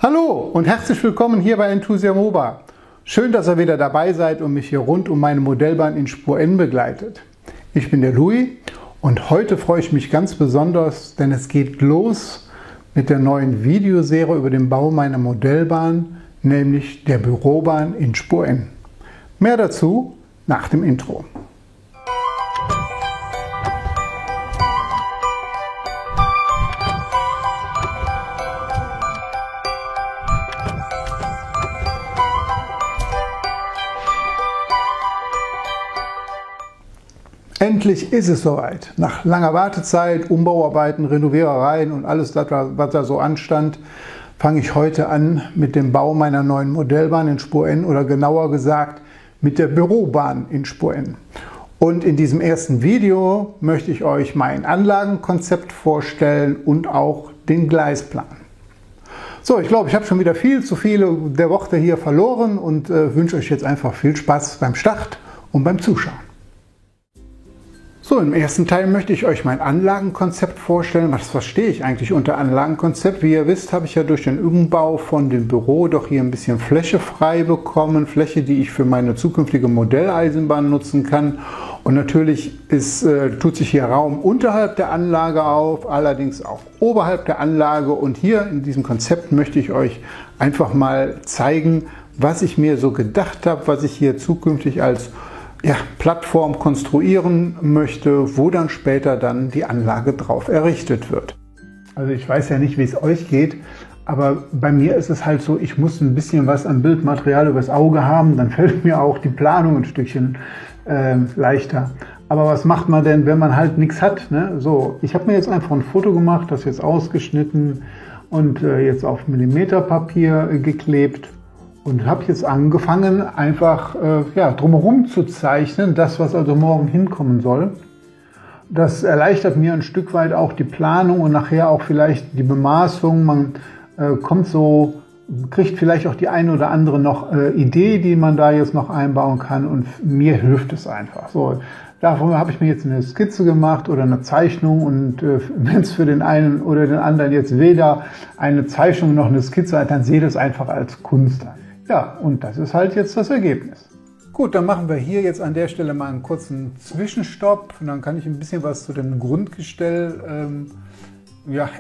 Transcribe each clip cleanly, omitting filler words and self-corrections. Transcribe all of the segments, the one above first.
Hallo und herzlich willkommen hier bei Enthusiamoba. Schön, dass ihr wieder dabei seid und mich hier rund um meine Modellbahn in Spur N begleitet. Ich bin der Louis und heute freue ich mich ganz besonders, denn es geht los mit der neuen Videoserie über den Bau meiner Modellbahn, nämlich der Bürobahn in Spur N. Mehr dazu nach dem Intro. Endlich ist es soweit. Nach langer Wartezeit, Umbauarbeiten, Renovierereien und alles, was da so anstand, fange ich heute an mit dem Bau meiner neuen Modellbahn in Spur N oder genauer gesagt mit der Bürobahn in Spur N. Und in diesem ersten Video möchte ich euch mein Anlagenkonzept vorstellen und auch den Gleisplan. So, ich glaube, ich habe schon wieder viel zu viele der Worte hier verloren und wünsche euch jetzt einfach viel Spaß beim Start und beim Zuschauen. So, im ersten Teil möchte ich euch mein Anlagenkonzept vorstellen. Was verstehe ich eigentlich unter Anlagenkonzept? Wie ihr wisst, habe ich ja durch den Umbau von dem Büro doch hier ein bisschen Fläche frei bekommen. Fläche, die ich für meine zukünftige Modelleisenbahn nutzen kann. Und natürlich tut sich hier Raum unterhalb der Anlage auf, allerdings auch oberhalb der Anlage. Und hier in diesem Konzept möchte ich euch einfach mal zeigen, was ich mir so gedacht habe, was ich hier zukünftig als Plattform konstruieren möchte, wo dann später dann die Anlage drauf errichtet wird. Also ich weiß ja nicht, wie es euch geht, aber bei mir ist es halt so, ich muss ein bisschen was an Bildmaterial übers Auge haben, dann fällt mir auch die Planung ein Stückchen leichter. Aber was macht man denn, wenn man halt nichts hat, ne? So, ich habe mir jetzt einfach ein Foto gemacht, das jetzt ausgeschnitten und jetzt auf Millimeterpapier geklebt. Und habe jetzt angefangen, einfach drumherum zu zeichnen, das, was also morgen hinkommen soll. Das erleichtert mir ein Stück weit auch die Planung und nachher auch vielleicht die Bemaßung. Man kriegt vielleicht auch die eine oder andere noch Idee, die man da jetzt noch einbauen kann. Und mir hilft es einfach. So, davon habe ich mir jetzt eine Skizze gemacht oder eine Zeichnung. Und wenn es für den einen oder den anderen jetzt weder eine Zeichnung noch eine Skizze hat, dann seht es einfach als Kunst an. Ja, und das ist halt jetzt das Ergebnis. Gut, dann machen wir hier jetzt an der Stelle mal einen kurzen Zwischenstopp und dann kann ich ein bisschen was zu dem Grundgestell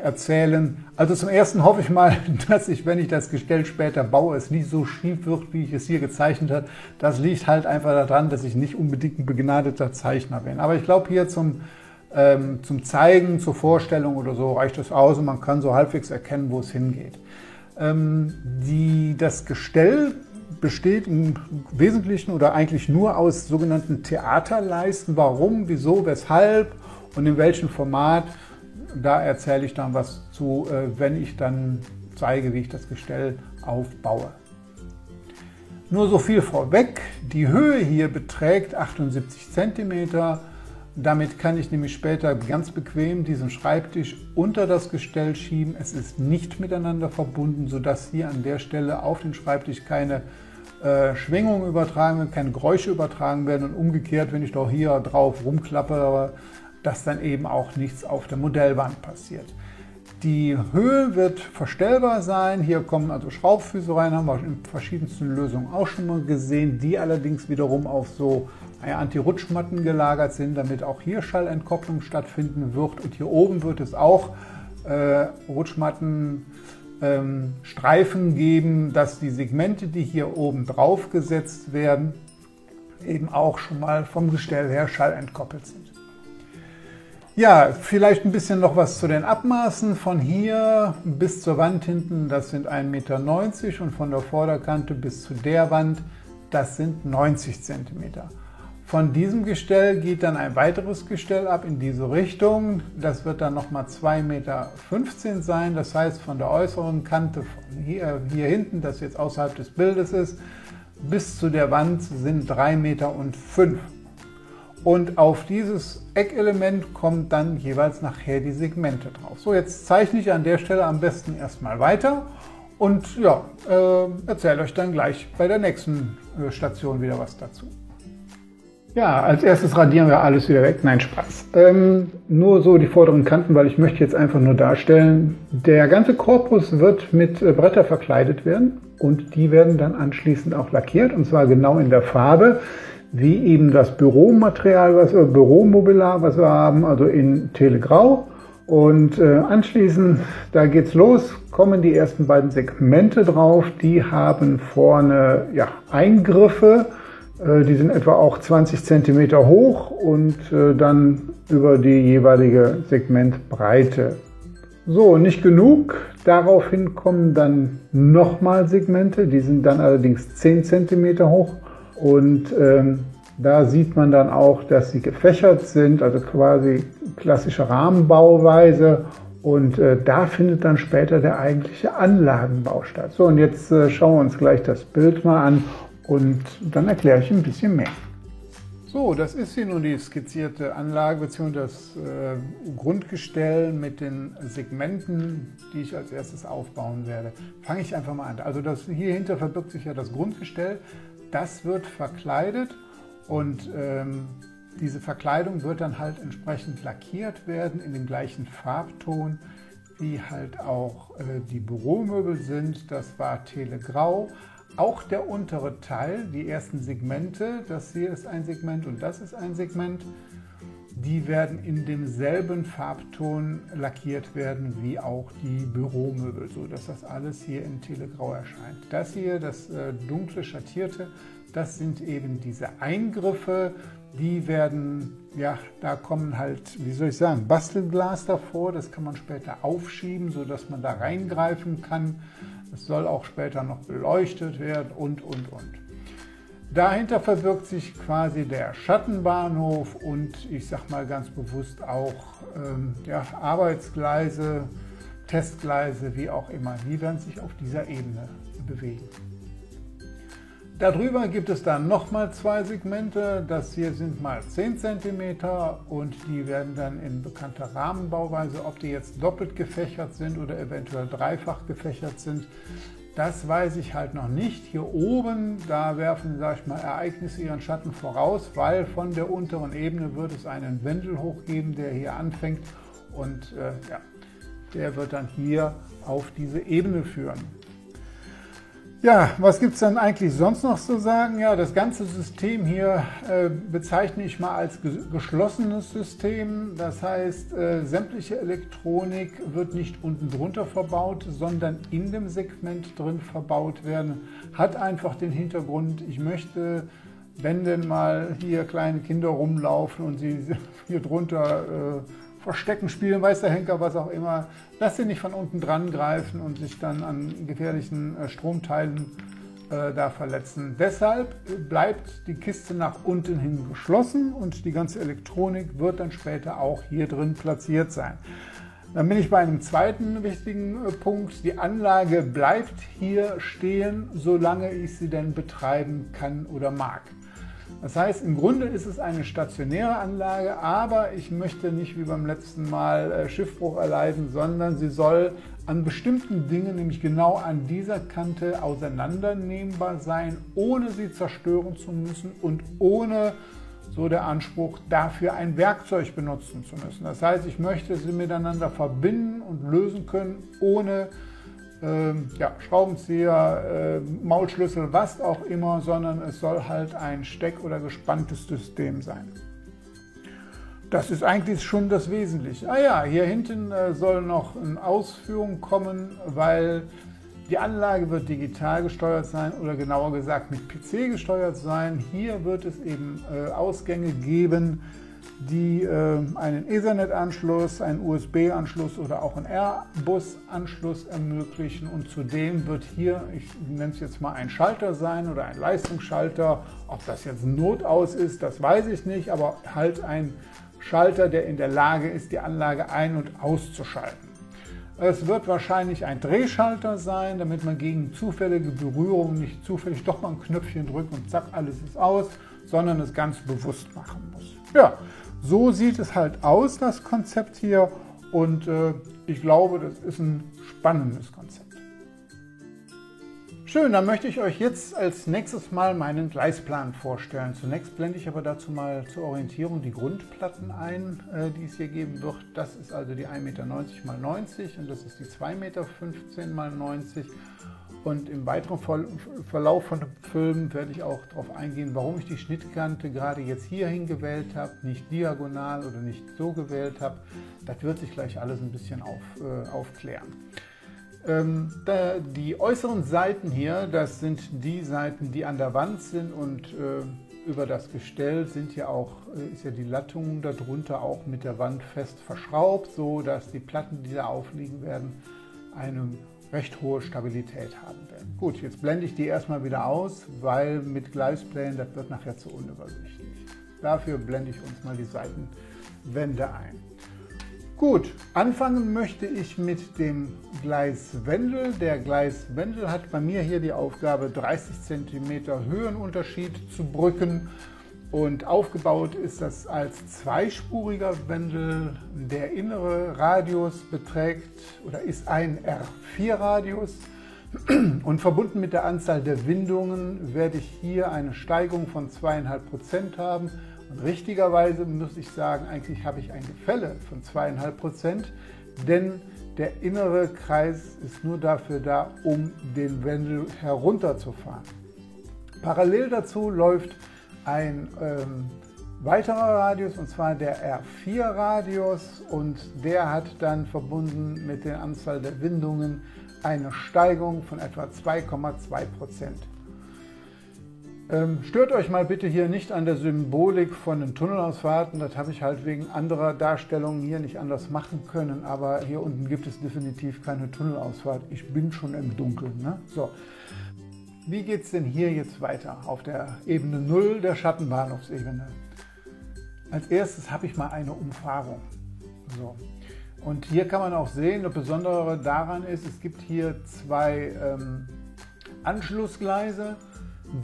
erzählen. Also zum Ersten hoffe ich mal, dass ich, wenn ich das Gestell später baue, es nicht so schief wird, wie ich es hier gezeichnet habe. Das liegt halt einfach daran, dass ich nicht unbedingt ein begnadeter Zeichner bin. Aber ich glaube, hier zum Zeigen, zur Vorstellung oder so reicht das aus und man kann so halbwegs erkennen, wo es hingeht. Das Gestell besteht im Wesentlichen oder eigentlich nur aus sogenannten Theaterleisten. Warum, wieso, weshalb und in welchem Format, da erzähle ich dann was zu, wenn ich dann zeige, wie ich das Gestell aufbaue. Nur so viel vorweg, die Höhe hier beträgt 78 cm. Damit kann ich nämlich später ganz bequem diesen Schreibtisch unter das Gestell schieben. Es ist nicht miteinander verbunden, sodass hier an der Stelle auf den Schreibtisch keine Schwingungen übertragen werden, keine Geräusche übertragen werden und umgekehrt, wenn ich doch hier drauf rumklappe, dass dann eben auch nichts auf der Modellbahn passiert. Die Höhe wird verstellbar sein. Hier kommen also Schraubfüße rein, haben wir in verschiedensten Lösungen auch schon mal gesehen, die allerdings wiederum auf so Anti-Rutschmatten gelagert sind, damit auch hier Schallentkopplung stattfinden wird. Und hier oben wird es auch Rutschmattenstreifen geben, dass die Segmente, die hier oben drauf gesetzt werden, eben auch schon mal vom Gestell her schallentkoppelt sind. Ja, vielleicht ein bisschen noch was zu den Abmaßen. Von hier bis zur Wand hinten, das sind 1,90 Meter und von der Vorderkante bis zu der Wand, das sind 90 cm. Von diesem Gestell geht dann ein weiteres Gestell ab in diese Richtung. Das wird dann nochmal 2,15 Meter sein. Das heißt, von der äußeren Kante von hier hinten, das jetzt außerhalb des Bildes ist, bis zu der Wand sind 3,05 Meter. Und auf dieses Eckelement kommen dann jeweils nachher die Segmente drauf. So, jetzt zeichne ich an der Stelle am besten erstmal weiter und erzähle euch dann gleich bei der nächsten Station wieder was dazu. Ja, als erstes radieren wir alles wieder weg. Nein, Spaß. Nur so die vorderen Kanten, weil ich möchte jetzt einfach nur darstellen, der ganze Korpus wird mit Bretter verkleidet werden und die werden dann anschließend auch lackiert und zwar genau in der Farbe, wie eben das Büromaterial, Büromobiliar, was wir haben, also in Telegrau. Und anschließend, da geht's los, kommen die ersten beiden Segmente drauf. Die haben vorne ja, Eingriffe, die sind etwa auch 20 cm hoch und dann über die jeweilige Segmentbreite. So, nicht genug. Daraufhin kommen dann nochmal Segmente, die sind dann allerdings 10 cm hoch. Und da sieht man dann auch, dass sie gefächert sind, also quasi klassische Rahmenbauweise. Und da findet dann später der eigentliche Anlagenbau statt. So, und jetzt schauen wir uns gleich das Bild mal an und dann erkläre ich ein bisschen mehr. So, das ist hier nun die skizzierte Anlage bzw. das Grundgestell mit den Segmenten, die ich als erstes aufbauen werde. Fange ich einfach mal an. Also hier hinter verbirgt sich ja das Grundgestell. Das wird verkleidet und diese Verkleidung wird dann halt entsprechend lackiert werden in dem gleichen Farbton, wie halt auch die Büromöbel sind. Das war Telegrau. Auch der untere Teil, die ersten Segmente, das hier ist ein Segment und das ist ein Segment, die werden in demselben Farbton lackiert werden wie auch die Büromöbel, so dass das alles hier in Telegrau erscheint. Das hier, das dunkle Schattierte, das sind eben diese Eingriffe, die werden, ja, da kommen halt, wie soll ich sagen, Bastelglas davor, das kann man später aufschieben, so dass man da reingreifen kann. Es soll auch später noch beleuchtet werden und. Dahinter verbirgt sich quasi der Schattenbahnhof und ich sag mal ganz bewusst auch ja, Arbeitsgleise, Testgleise, wie auch immer. Die werden sich auf dieser Ebene bewegen. Darüber gibt es dann nochmal zwei Segmente. Das hier sind mal 10 cm und die werden dann in bekannter Rahmenbauweise, ob die jetzt doppelt gefächert sind oder eventuell dreifach gefächert sind, das weiß ich halt noch nicht. Hier oben, da werfen, sag ich mal, Ereignisse ihren Schatten voraus, weil von der unteren Ebene wird es einen Wendelhoch geben, der hier anfängt und ja, der wird dann hier auf diese Ebene führen. Ja, was gibt es dann eigentlich sonst noch zu sagen? Ja, das ganze System hier bezeichne ich mal als geschlossenes System. Das heißt, sämtliche Elektronik wird nicht unten drunter verbaut, sondern in dem Segment drin verbaut werden. Hat einfach den Hintergrund, ich möchte, wenn denn mal hier kleine Kinder rumlaufen und sie hier drunter Verstecken spielen, weiß der Henker, was auch immer, dass sie nicht von unten dran greifen und sich dann an gefährlichen Stromteilen da verletzen. Deshalb bleibt die Kiste nach unten hin geschlossen und die ganze Elektronik wird dann später auch hier drin platziert sein. Dann bin ich bei einem zweiten wichtigen Punkt. Die Anlage bleibt hier stehen, solange ich sie denn betreiben kann oder mag. Das heißt, im Grunde ist es eine stationäre Anlage, aber ich möchte nicht wie beim letzten Mal Schiffbruch erleiden, sondern sie soll an bestimmten Dingen, nämlich genau an dieser Kante, auseinandernehmbar sein, ohne sie zerstören zu müssen und ohne, so der Anspruch, dafür ein Werkzeug benutzen zu müssen. Das heißt, ich möchte sie miteinander verbinden und lösen können, ohne ja, Schraubenzieher, Maulschlüssel, was auch immer, sondern es soll halt ein steck- oder gespanntes System sein. Das ist eigentlich schon das Wesentliche. Ah ja, hier hinten soll noch eine Ausführung kommen, weil die Anlage wird digital gesteuert sein oder genauer gesagt mit PC gesteuert sein. Hier wird es eben Ausgänge geben, die einen Ethernet-Anschluss, einen USB-Anschluss oder auch einen R-Bus-Anschluss ermöglichen. Und zudem wird hier, ich nenne es jetzt mal ein Schalter sein oder ein Leistungsschalter. Ob das jetzt ein Notaus ist, das weiß ich nicht, aber halt ein Schalter, der in der Lage ist, die Anlage ein- und auszuschalten. Es wird wahrscheinlich ein Drehschalter sein, damit man gegen zufällige Berührungen nicht zufällig doch mal ein Knöpfchen drückt und zack, alles ist aus, sondern es ganz bewusst machen muss. Ja, so sieht es halt aus, das Konzept hier, und ich glaube, das ist ein spannendes Konzept. Schön, dann möchte ich euch jetzt als nächstes mal meinen Gleisplan vorstellen. Zunächst blende ich aber dazu mal zur Orientierung die Grundplatten ein, die es hier geben wird. Das ist also die 1,90 Meter x 90 und das ist die 2,15 Meter x 90. Und im weiteren Verlauf von dem Film werde ich auch darauf eingehen, warum ich die Schnittkante gerade jetzt hierhin gewählt habe, nicht diagonal oder nicht so gewählt habe. Das wird sich gleich alles ein bisschen aufklären. Die äußeren Seiten hier, das sind die Seiten, die an der Wand sind und über das Gestell ist ja die Lattung darunter auch mit der Wand fest verschraubt, so dass die Platten, die da aufliegen werden, eine recht hohe Stabilität haben werden. Gut, jetzt blende ich die erstmal wieder aus, weil mit Gleisplänen, das wird nachher zu unübersichtlich. Dafür blende ich uns mal die Seitenwände ein. Gut, anfangen möchte ich mit dem Gleiswendel. Der Gleiswendel hat bei mir hier die Aufgabe, 30 cm Höhenunterschied zu brücken. Und aufgebaut ist das als zweispuriger Wendel. Der innere Radius beträgt oder ist ein R4-Radius. Und verbunden mit der Anzahl der Windungen werde ich hier eine Steigung von 2,5% haben. Und richtigerweise muss ich sagen, eigentlich habe ich ein Gefälle von 2,5%, denn der innere Kreis ist nur dafür da, um den Wendel herunterzufahren. Parallel dazu läuft ein weiterer Radius, und zwar der R4-Radius, und der hat dann verbunden mit der Anzahl der Windungen eine Steigung von etwa 2,2%. Stört euch mal bitte hier nicht an der Symbolik von den Tunnelausfahrten, das habe ich halt wegen anderer Darstellungen hier nicht anders machen können, aber hier unten gibt es definitiv keine Tunnelausfahrt. Ich bin schon im Dunkeln. Ne? So. Wie geht es denn hier jetzt weiter auf der Ebene 0 der Schattenbahnhofsebene? Als erstes habe ich mal eine Umfahrung. So. Und hier kann man auch sehen, das Besondere daran ist, es gibt hier zwei Anschlussgleise.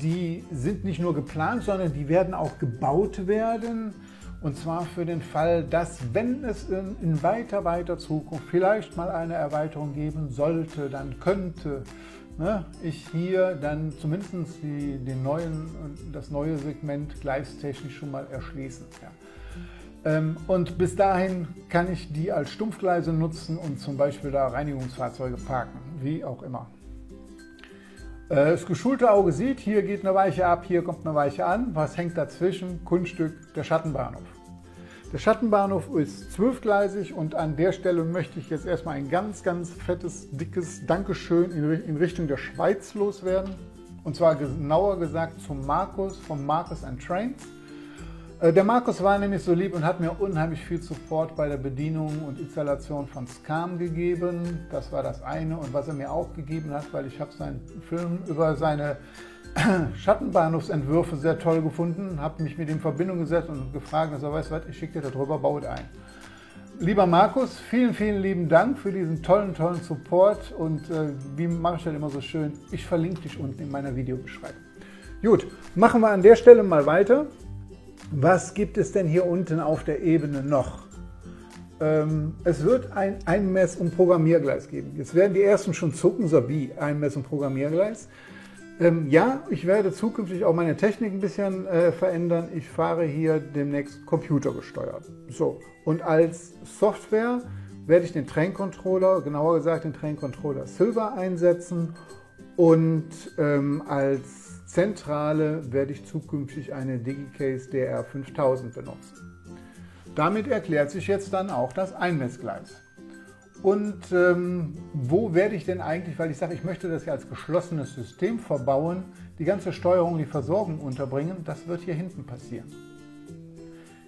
Die sind nicht nur geplant, sondern die werden auch gebaut werden. Und zwar für den Fall, dass, wenn es in weiter Zukunft vielleicht mal eine Erweiterung geben sollte, dann könnte ich hier dann zumindest das neue Segment gleistechnisch schon mal erschließen. Ja. Und bis dahin kann ich die als Stumpfgleise nutzen und zum Beispiel da Reinigungsfahrzeuge parken, wie auch immer. Das geschulte Auge sieht, hier geht eine Weiche ab, hier kommt eine Weiche an. Was hängt dazwischen? Kunststück, der Schattenbahnhof. Der Schattenbahnhof ist 12-gleisig und an der Stelle möchte ich jetzt erstmal ein ganz fettes, dickes Dankeschön in Richtung der Schweiz loswerden. Und zwar genauer gesagt zum Markus von Markus & Trains. Der Markus war nämlich so lieb und hat mir unheimlich viel Support bei der Bedienung und Installation von SCAM gegeben. Das war das eine. Und was er mir auch gegeben hat, weil ich habe seinen Film über seine Schattenbahnhofsentwürfe sehr toll gefunden, habe mich mit ihm in Verbindung gesetzt und gefragt, dass er weiß, was, ich schicke dir darüber, baut ein. Lieber Markus, vielen lieben Dank für diesen tollen Support und wie mache ich das immer so schön, ich verlinke dich unten in meiner Videobeschreibung. Gut, machen wir an der Stelle mal weiter. Was gibt es denn hier unten auf der Ebene noch? Es wird ein Einmess- und Programmiergleis geben. Jetzt werden die ersten schon zucken, so wie Einmess- und Programmiergleis. Ja, ich werde zukünftig auch meine Technik ein bisschen verändern. Ich fahre hier demnächst computergesteuert. So, und als Software werde ich den Train Controller, genauer gesagt den Train Controller Silver einsetzen und als Zentrale werde ich zukünftig eine Digicase DR5000 benutzen. Damit erklärt sich jetzt dann auch das Einmessgleis. Und wo werde ich denn eigentlich, weil ich sage, ich möchte das ja als geschlossenes System verbauen, die ganze Steuerung, die Versorgung unterbringen, das wird hier hinten passieren.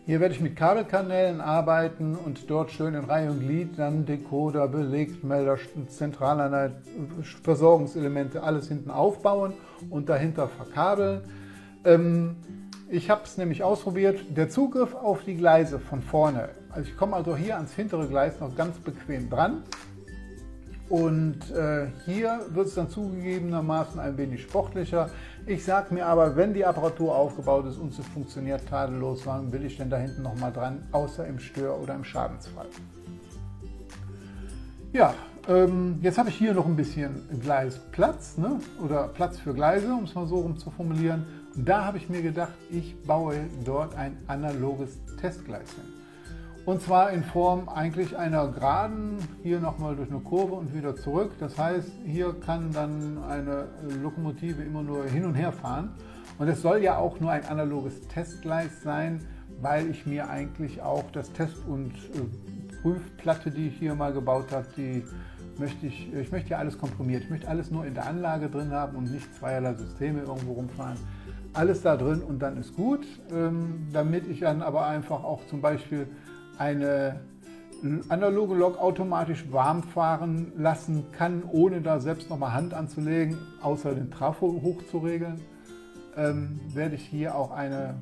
Hier werde ich mit Kabelkanälen arbeiten und dort schön in Reihe und Glied dann Decoder, Belegmelder, Zentraleinheit, Versorgungselemente, alles hinten aufbauen und dahinter verkabeln. Ich habe es nämlich ausprobiert, der Zugriff auf die Gleise von vorne, also ich komme also hier ans hintere Gleis noch ganz bequem dran und hier wird es dann zugegebenermaßen ein wenig sportlicher. Ich sage mir aber, wenn die Apparatur aufgebaut ist und sie funktioniert tadellos, wann will ich denn da hinten nochmal dran, außer im Stör- oder im Schadensfall. Ja, jetzt habe ich hier noch ein bisschen Gleisplatz, ne? Oder Platz für Gleise, um es mal so rum zu formulieren. Und da habe ich mir gedacht, ich baue dort ein analoges Testgleis hin. Und zwar in Form eigentlich einer Geraden, hier nochmal durch eine Kurve und wieder zurück. Das heißt, hier kann dann eine Lokomotive immer nur hin und her fahren. Und es soll ja auch nur ein analoges Testgleis sein, weil ich mir eigentlich auch das Test- und Prüfplatte, die ich hier mal gebaut habe, ich möchte ja alles komprimiert. Ich möchte alles nur in der Anlage drin haben und nicht zweierlei Systeme irgendwo rumfahren. Alles da drin und dann ist gut, damit ich dann aber einfach auch zum Beispiel eine analoge Lok automatisch warm fahren lassen kann, ohne da selbst nochmal Hand anzulegen, außer den Trafo hochzuregeln, werde ich hier auch eine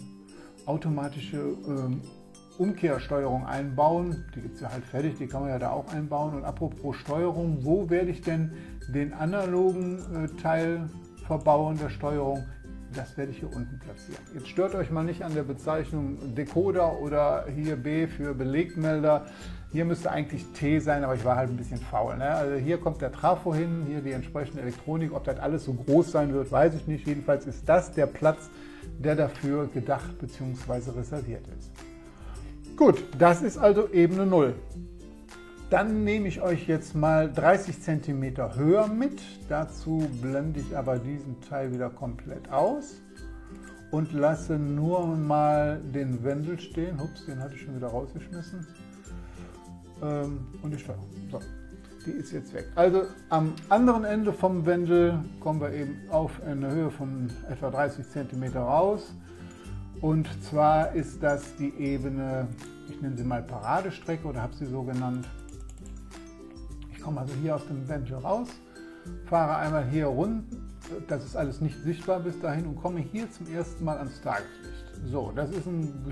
automatische Umkehrsteuerung einbauen. Die gibt es ja halt fertig, die kann man ja da auch einbauen. Und apropos Steuerung, wo werde ich denn den analogen Teil verbauen der Steuerung? Das werde ich hier unten platzieren. Jetzt stört euch mal nicht an der Bezeichnung Decoder oder hier B für Belegmelder. Hier müsste eigentlich T sein, aber ich war halt ein bisschen faul. Ne? Also hier kommt der Trafo hin, hier die entsprechende Elektronik. Ob das alles so groß sein wird, weiß ich nicht. Jedenfalls ist das der Platz, der dafür gedacht bzw. reserviert ist. Gut, das ist also Ebene 0. Dann nehme ich euch jetzt mal 30 cm höher mit. Dazu blende ich aber diesen Teil wieder komplett aus und lasse nur mal den Wendel stehen. Ups, den hatte ich schon wieder rausgeschmissen. Und die Steuerung. So, die ist jetzt weg. Also am anderen Ende vom Wendel kommen wir eben auf eine Höhe von etwa 30 cm raus. Und zwar ist das die Ebene, ich nenne sie mal Paradestrecke oder habe sie so genannt. Ich komme also hier aus dem Wendel raus, fahre einmal hier rund, das ist alles nicht sichtbar bis dahin und komme hier zum ersten Mal ans Tageslicht. So, das ist ein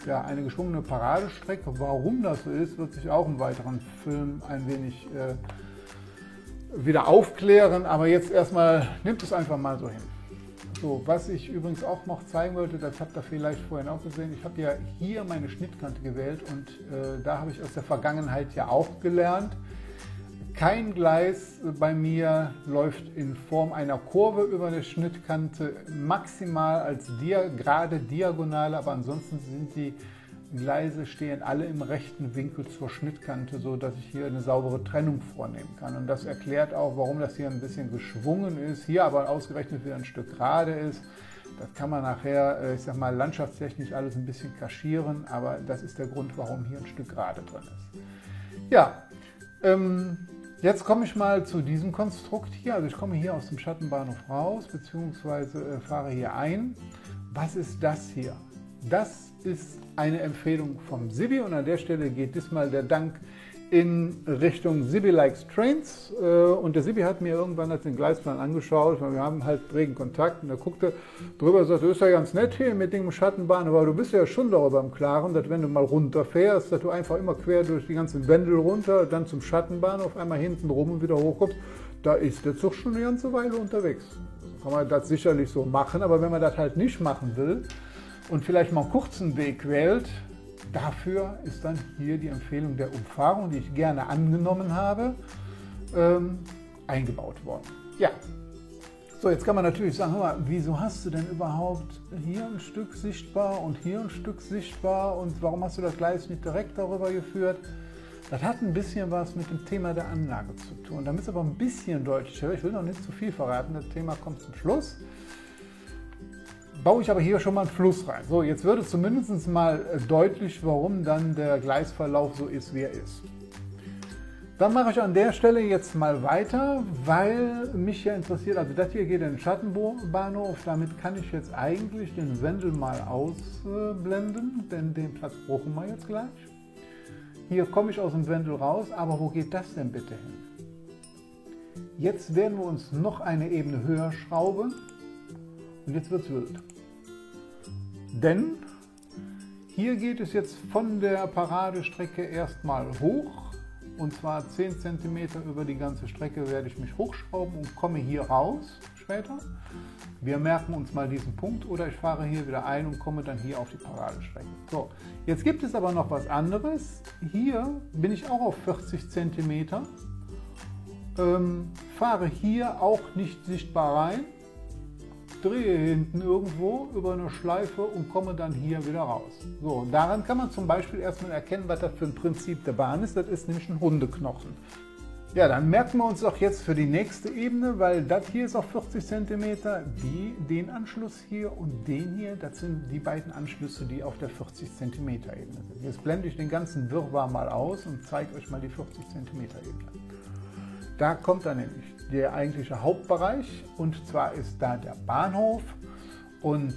eine geschwungene Paradestrecke. Warum das so ist, wird sich auch im weiteren Film ein wenig wieder aufklären, aber jetzt erstmal nimmt es einfach mal so hin. So, was ich übrigens auch noch zeigen wollte, das habt ihr vielleicht vorhin auch gesehen, ich habe ja hier meine Schnittkante gewählt und da habe ich aus der Vergangenheit ja auch gelernt, kein Gleis bei mir läuft in Form einer Kurve über der Schnittkante, maximal als gerade Diagonale, aber ansonsten sind die Gleise stehen alle im rechten Winkel zur Schnittkante, so dass ich hier eine saubere Trennung vornehmen kann. Und das erklärt auch, warum das hier ein bisschen geschwungen ist, hier aber ausgerechnet wieder ein Stück gerade ist. Das kann man nachher, ich sag mal, landschaftstechnisch alles ein bisschen kaschieren, aber das ist der Grund, warum hier ein Stück gerade drin ist. Ja, jetzt komme ich mal zu diesem Konstrukt hier. Also ich komme hier aus dem Schattenbahnhof raus, beziehungsweise fahre hier ein. Was ist das hier? Das ist eine Empfehlung vom Sibi und an der Stelle geht diesmal der Dank in Richtung Sibi Likes Trains. Und der Sibi hat mir irgendwann den Gleisplan angeschaut, weil wir haben halt regen Kontakt und er guckte drüber und sagte, das ist ja ganz nett hier mit dem Schattenbahn, aber du bist ja schon darüber im Klaren, dass wenn du mal runterfährst, dass du einfach immer quer durch die ganzen Wendel runter, dann zum Schattenbahnhof, einmal hinten rum und wieder hochkommst. Da ist der Zug schon eine ganze Weile unterwegs. Kann man das sicherlich so machen, aber wenn man das halt nicht machen will, und vielleicht mal einen kurzen Weg wählt, dafür ist dann hier die Empfehlung der Umfahrung, die ich gerne angenommen habe, eingebaut worden. Ja, so jetzt kann man natürlich sagen, hör mal, wieso hast du denn überhaupt hier ein Stück sichtbar und hier ein Stück sichtbar und warum hast du das Gleis nicht direkt darüber geführt? Das hat ein bisschen was mit dem Thema der Anlage zu tun. Damit es aber ein bisschen deutlicher, ich will noch nicht zu viel verraten, das Thema kommt zum Schluss. Baue ich aber hier schon mal einen Fluss rein. So, jetzt wird es zumindest mal deutlich, warum dann der Gleisverlauf so ist, wie er ist. Dann mache ich an der Stelle jetzt mal weiter, weil mich ja interessiert, also das hier geht in den Schattenbahnhof, damit kann ich jetzt eigentlich den Wendel mal ausblenden, denn den Platz brauchen wir jetzt gleich. Hier komme ich aus dem Wendel raus, aber wo geht das denn bitte hin? Jetzt werden wir uns noch eine Ebene höher schrauben. Und jetzt wird es wild. Denn hier geht es jetzt von der Paradestrecke erstmal hoch. Und zwar 10 cm über die ganze Strecke werde ich mich hochschrauben und komme hier raus. später. Wir merken uns mal diesen Punkt oder ich fahre hier wieder ein und komme dann hier auf die Paradestrecke. So, jetzt gibt es aber noch was anderes. Hier bin ich auch auf 40 cm, fahre hier auch nicht sichtbar rein, drehe hinten irgendwo über eine Schleife und komme dann hier wieder raus. So, daran kann man zum Beispiel erstmal erkennen, was das für ein Prinzip der Bahn ist. Das ist nämlich ein Hundeknochen. Ja, dann merken wir uns doch jetzt für die nächste Ebene, weil das hier ist auf 40 cm, den Anschluss hier und den hier, das sind die beiden Anschlüsse, die auf der 40 cm Ebene sind. Jetzt blende ich den ganzen Wirrwarr mal aus und zeige euch mal die 40 cm Ebene. Da kommt dann nämlich der eigentliche Hauptbereich und zwar ist da der Bahnhof und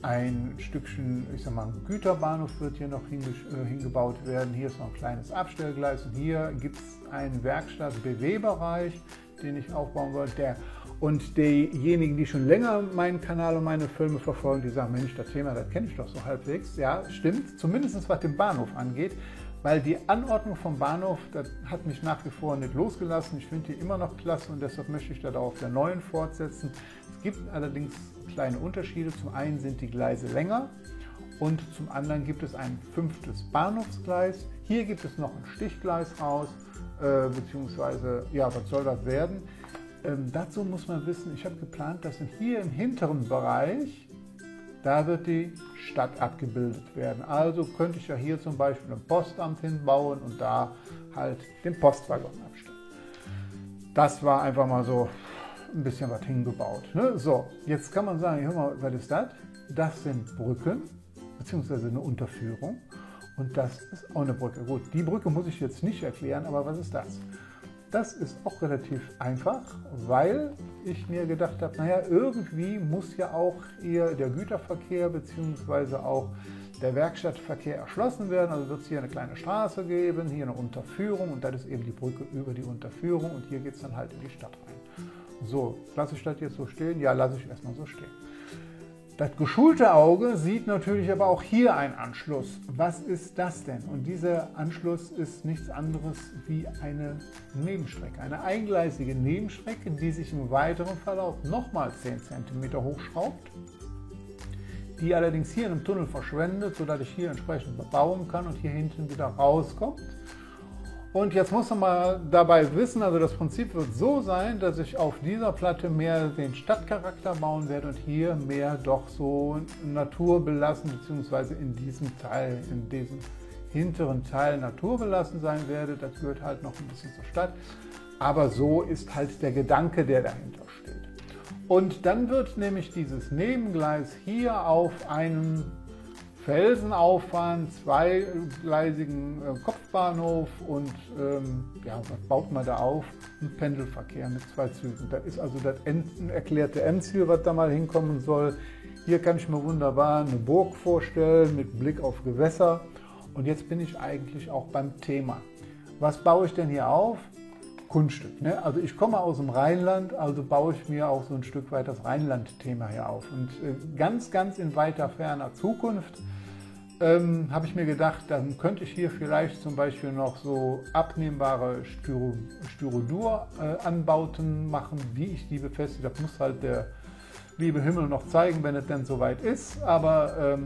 ein Stückchen, ich sag mal, ein Güterbahnhof wird hier noch hingebaut werden. Hier ist noch ein kleines Abstellgleis und hier gibt es einen Werkstatt-BW-Bereich, den ich aufbauen wollte. Und diejenigen, die schon länger meinen Kanal und meine Filme verfolgen, die sagen, Mensch, das Thema, das kenne ich doch so halbwegs. Ja, stimmt, zumindest was den Bahnhof angeht, weil die Anordnung vom Bahnhof, das hat mich nach wie vor nicht losgelassen. Ich finde die immer noch klasse und deshalb möchte ich das auch auf der neuen fortsetzen. Es gibt allerdings kleine Unterschiede. Zum einen sind die Gleise länger und zum anderen gibt es ein 5. Bahnhofsgleis. Hier gibt es noch ein Stichgleis raus, beziehungsweise, ja, was soll das werden? Dazu muss man wissen, ich habe geplant, dass hier im hinteren Bereich, da wird die Stadt abgebildet werden. Also könnte ich ja hier zum Beispiel ein Postamt hinbauen und da halt den Postwaggon abstellen. Das war einfach mal so ein bisschen was hingebaut. Ne? So, jetzt kann man sagen, hör mal, was ist das? Das sind Brücken, beziehungsweise eine Unterführung. Und das ist auch eine Brücke. Gut, die Brücke muss ich jetzt nicht erklären, aber was ist das? Das ist auch relativ einfach, weil ich mir gedacht habe, naja, irgendwie muss ja auch hier der Güterverkehr bzw. auch der Werkstattverkehr erschlossen werden. Also wird es hier eine kleine Straße geben, hier eine Unterführung und das ist eben die Brücke über die Unterführung und hier geht es dann halt in die Stadt rein. So, lasse ich das jetzt so stehen? Ja, lasse ich erstmal so stehen. Das geschulte Auge sieht natürlich aber auch hier einen Anschluss. Was ist das denn? Und dieser Anschluss ist nichts anderes wie eine Nebenstrecke, eine eingleisige Nebenstrecke, die sich im weiteren Verlauf nochmal 10 cm hochschraubt, die allerdings hier in einem Tunnel verschwendet, sodass ich hier entsprechend bebauen kann und hier hinten wieder rauskommt. Und jetzt muss man mal dabei wissen, also das Prinzip wird so sein, dass ich auf dieser Platte mehr den Stadtcharakter bauen werde und hier mehr doch so naturbelassen, beziehungsweise in diesem Teil, in diesem hinteren Teil naturbelassen sein werde. Das gehört halt noch ein bisschen zur Stadt, aber so ist halt der Gedanke, der dahinter steht. Und dann wird nämlich dieses Nebengleis hier auf einem Felsen auffahren, zweigleisigen Kopfbahnhof und ja, was baut man da auf? Ein Pendelverkehr mit 2 Zügen. Das ist also das erklärte Endziel, was da mal hinkommen soll. Hier kann ich mir wunderbar eine Burg vorstellen mit Blick auf Gewässer. Und jetzt bin ich eigentlich auch beim Thema. Was baue ich denn hier auf? Kunststück. Ne? Also ich komme aus dem Rheinland, also baue ich mir auch so ein Stück weit das Rheinland-Thema hier auf. Und ganz, ganz in weiter ferner Zukunft habe ich mir gedacht, dann könnte ich hier vielleicht zum Beispiel noch so abnehmbare Styrodur-Anbauten machen, wie ich die befestige. Das muss halt der liebe Himmel noch zeigen, wenn es denn soweit ist. Aber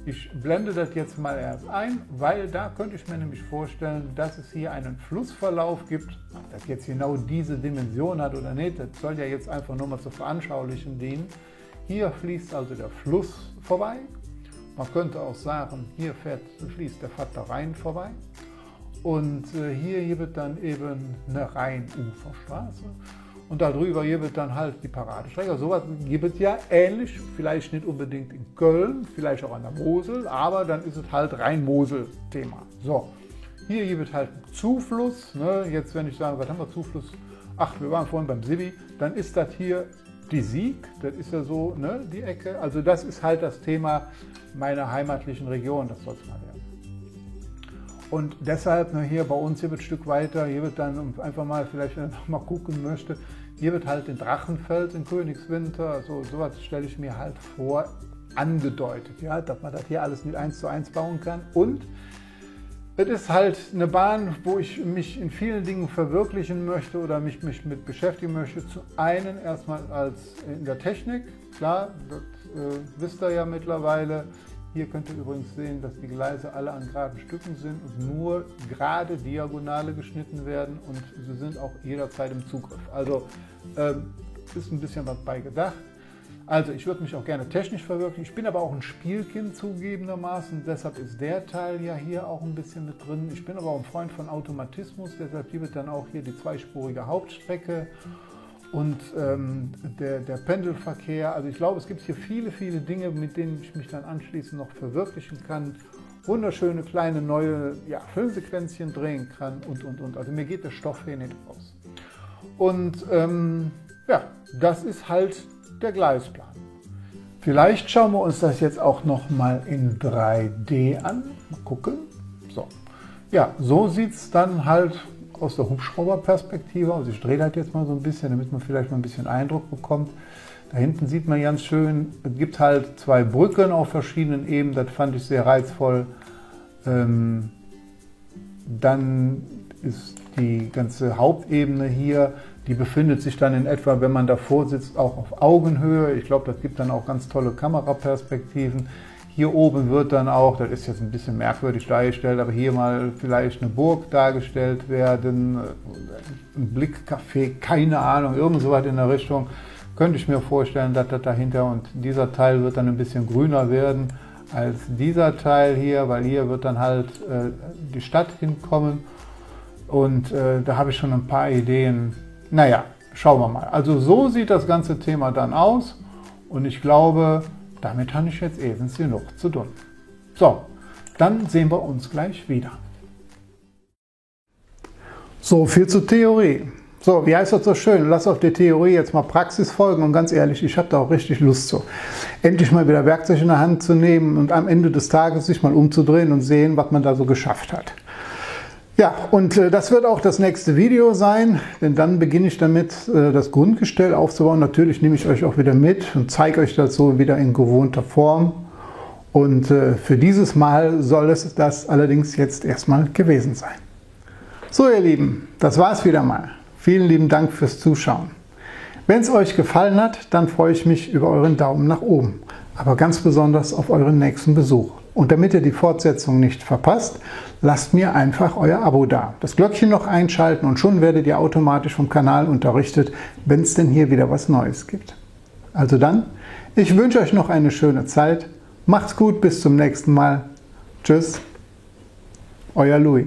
ich blende das jetzt mal erst ein, weil da könnte ich mir nämlich vorstellen, dass es hier einen Flussverlauf gibt. Ob das jetzt genau diese Dimension hat oder nicht, das soll ja jetzt einfach nur mal zu veranschaulichen dienen. Hier fließt also der Fluss vorbei. Man könnte auch sagen, hier fließt der Vater Rhein vorbei. Und hier wird dann eben eine Rheinuferstraße. Und darüber hier wird dann halt die Paradestrecke. Sowas gibt es ja ähnlich, vielleicht nicht unbedingt in Köln, vielleicht auch an der Mosel, aber dann ist es halt Rhein-Mosel-Thema. So, hier wird halt ein Zufluss. Ne? Jetzt, wenn ich sage, was haben wir Zufluss? Ach, wir waren vorhin beim Sibi, dann ist das hier die Sieg, das ist ja so, ne, die Ecke. Also das ist halt das Thema meiner heimatlichen Region, das soll es mal werden. Und deshalb, ne, hier bei uns, hier wird ein Stück weiter, hier wird dann einfach mal, vielleicht wenn ihr noch mal gucken möchte, hier wird halt in Drachenfels in Königswinter, so sowas stelle ich mir halt vor, angedeutet, ja, dass man das hier alles nicht 1:1 bauen kann. Und es ist halt eine Bahn, wo ich mich in vielen Dingen verwirklichen möchte oder mich mit beschäftigen möchte. Zum einen erstmal als in der Technik, klar, das wisst ihr ja mittlerweile. Hier könnt ihr übrigens sehen, dass die Gleise alle an geraden Stücken sind und nur gerade Diagonale geschnitten werden und sie sind auch jederzeit im Zugriff. Also ist ein bisschen was bei gedacht. Also ich würde mich auch gerne technisch verwirklichen. Ich bin aber auch ein Spielkind zugegebenermaßen, deshalb ist der Teil ja hier auch ein bisschen mit drin. Ich bin aber auch ein Freund von Automatismus, deshalb gibt es dann auch hier die zweispurige Hauptstrecke und der Pendelverkehr. Also ich glaube, es gibt hier viele, viele Dinge, mit denen ich mich dann anschließend noch verwirklichen kann. Wunderschöne kleine neue Filmsequenzchen drehen kann und. Also mir geht der Stoff hier nicht aus. Und ja, das ist halt der Gleisplan. Vielleicht schauen wir uns das jetzt auch noch mal in 3D an. Mal gucken. So, ja, so sieht es dann halt aus der Hubschrauberperspektive aus. Ich drehe das jetzt mal so ein bisschen, damit man vielleicht mal ein bisschen Eindruck bekommt. Da hinten sieht man ganz schön, es gibt halt zwei Brücken auf verschiedenen Ebenen. Das fand ich sehr reizvoll. Dann ist die ganze Hauptebene hier, die befindet sich dann in etwa, wenn man davor sitzt, auch auf Augenhöhe. Ich glaube, das gibt dann auch ganz tolle Kameraperspektiven. Hier oben wird dann auch, das ist jetzt ein bisschen merkwürdig dargestellt, aber hier mal vielleicht eine Burg dargestellt werden, ein Blickcafé, keine Ahnung, irgend so was in der Richtung. Könnte ich mir vorstellen, dass das dahinter, und dieser Teil wird dann ein bisschen grüner werden als dieser Teil hier, weil hier wird dann halt die Stadt hinkommen. Und da habe ich schon ein paar Ideen. Naja, schauen wir mal. Also so sieht das ganze Thema dann aus. Und ich glaube, damit habe ich jetzt eben genug zu tun. So, dann sehen wir uns gleich wieder. So, viel zur Theorie. So, wie heißt das so schön? Lass auf die Theorie jetzt mal Praxis folgen. Und ganz ehrlich, ich habe da auch richtig Lust zu. Endlich mal wieder Werkzeug in der Hand zu nehmen und am Ende des Tages sich mal umzudrehen und sehen, was man da so geschafft hat. Ja, und das wird auch das nächste Video sein, denn dann beginne ich damit, das Grundgestell aufzubauen. Natürlich nehme ich euch auch wieder mit und zeige euch das so wieder in gewohnter Form. Und für dieses Mal soll es das allerdings jetzt erstmal gewesen sein. So ihr Lieben, das war es wieder mal. Vielen lieben Dank fürs Zuschauen. Wenn es euch gefallen hat, dann freue ich mich über euren Daumen nach oben, aber ganz besonders auf euren nächsten Besuch. Und damit ihr die Fortsetzung nicht verpasst, lasst mir einfach euer Abo da. Das Glöckchen noch einschalten und schon werdet ihr automatisch vom Kanal unterrichtet, wenn es denn hier wieder was Neues gibt. Also dann, ich wünsche euch noch eine schöne Zeit. Macht's gut, bis zum nächsten Mal. Tschüss, euer Louis.